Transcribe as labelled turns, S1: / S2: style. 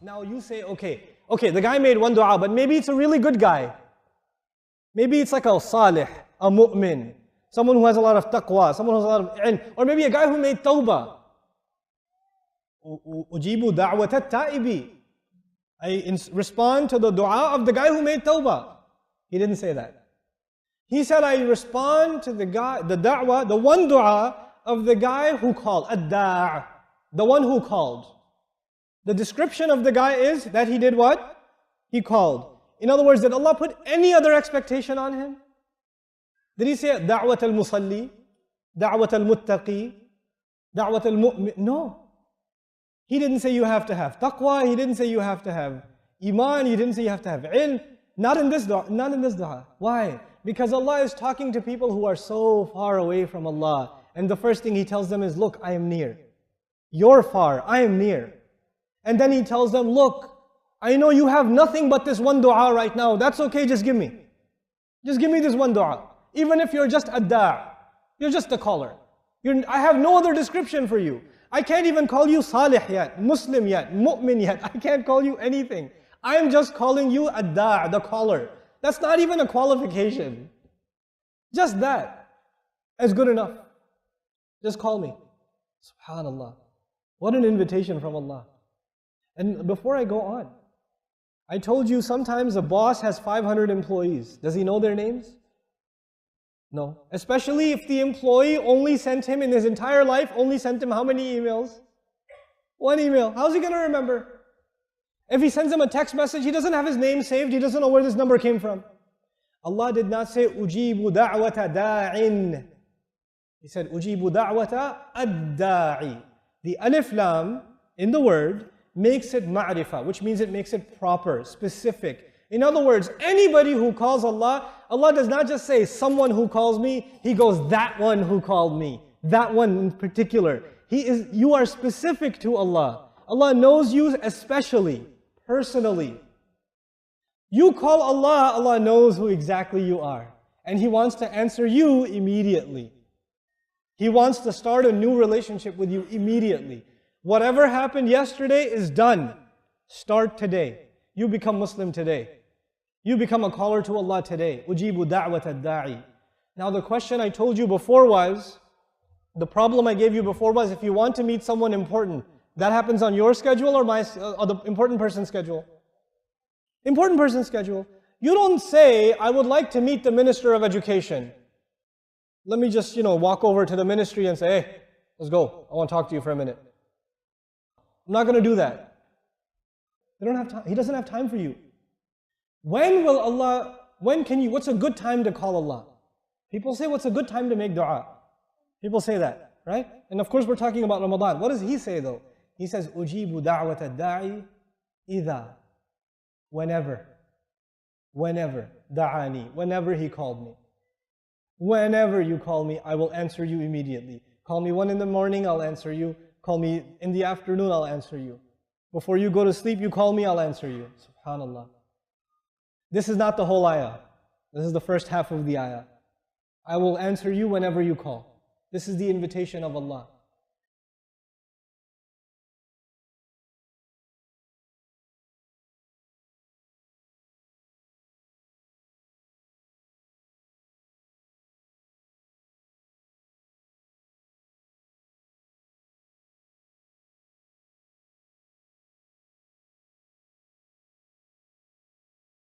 S1: Now you say, okay, the guy made one dua, but maybe it's a really good guy. Maybe it's like a salih, a mu'min, someone who has a lot of taqwa, someone who has a lot of ilm, or maybe a guy who made tawbah. Ujibu da'wat ta'ibi. I respond to the dua of the guy who made tawbah. He didn't say that. He said, I respond to the da'wah, the one dua of the guy who called, ad-da', the one who called. The description of the guy is that he did what? He called. In other words, did Allah put any other expectation on him? Did He say da'wat al-musalli, da'wat al-muttaqi, da'wat al-mu'min? No. He didn't say you have to have taqwa, He didn't say you have to have iman, He didn't say you have to have ilm. Not in this dua. Why? Because Allah is talking to people who are so far away from Allah. And the first thing He tells them is, look, I am near. You're far, I am near. And then He tells them, look, I know you have nothing but this one dua right now. That's okay, just give me. Just give me this one dua. Even if you're just ad-da', you're just a caller. I have no other description for you. I can't even call you salih yet, Muslim yet, mu'min yet. I can't call you anything. I am just calling you ad-da', the caller. That's not even a qualification. Just that is good enough. Just call me. SubhanAllah. What an invitation from Allah. And before I go on, I told you sometimes a boss has 500 employees. Does he know their names? No. Especially if the employee only sent him in his entire life, only sent him how many emails? One email. How's he going to remember? If he sends him a text message, he doesn't have his name saved, he doesn't know where this number came from. Allah did not say, Ujibu da'wata da'in. He said, Ujibu da'wata ad-da'i. The alif lam in the word makes it ma'rifah, which means it makes it proper, specific. In other words, anybody who calls Allah, Allah does not just say, someone who calls me, He goes, that one who called me. That one in particular. You are specific to Allah. Allah knows you especially, personally. You call Allah, Allah knows who exactly you are. And He wants to answer you immediately. He wants to start a new relationship with you immediately. Whatever happened yesterday is done. Start today. You become Muslim today. You become a caller to Allah today. Ujibu da'wat ad-da'i. Now the question I told you before was, the problem I gave you before was, if you want to meet someone important, that happens on your schedule or the important person's schedule? Important person's schedule. You don't say, I would like to meet the Minister of Education. Let me just, walk over to the ministry and say, hey, let's go. I want to talk to you for a minute. I'm not going to do that. They don't have time. He doesn't have time for you. What's a good time to call Allah? People say, what's a good time to make dua? People say that, right? And of course we're talking about Ramadan. What does He say though? He says, Ujibu da'wat ad-da'i idha. Whenever, da'ani, whenever He called me. Whenever you call me, I will answer you immediately. Call me 1 in the morning, I'll answer you. Call me in the afternoon, I'll answer you. Before you go to sleep, you call me, I'll answer you. SubhanAllah. This is not the whole ayah. This is the first half of the ayah. I will answer you whenever you call. This is the invitation of Allah.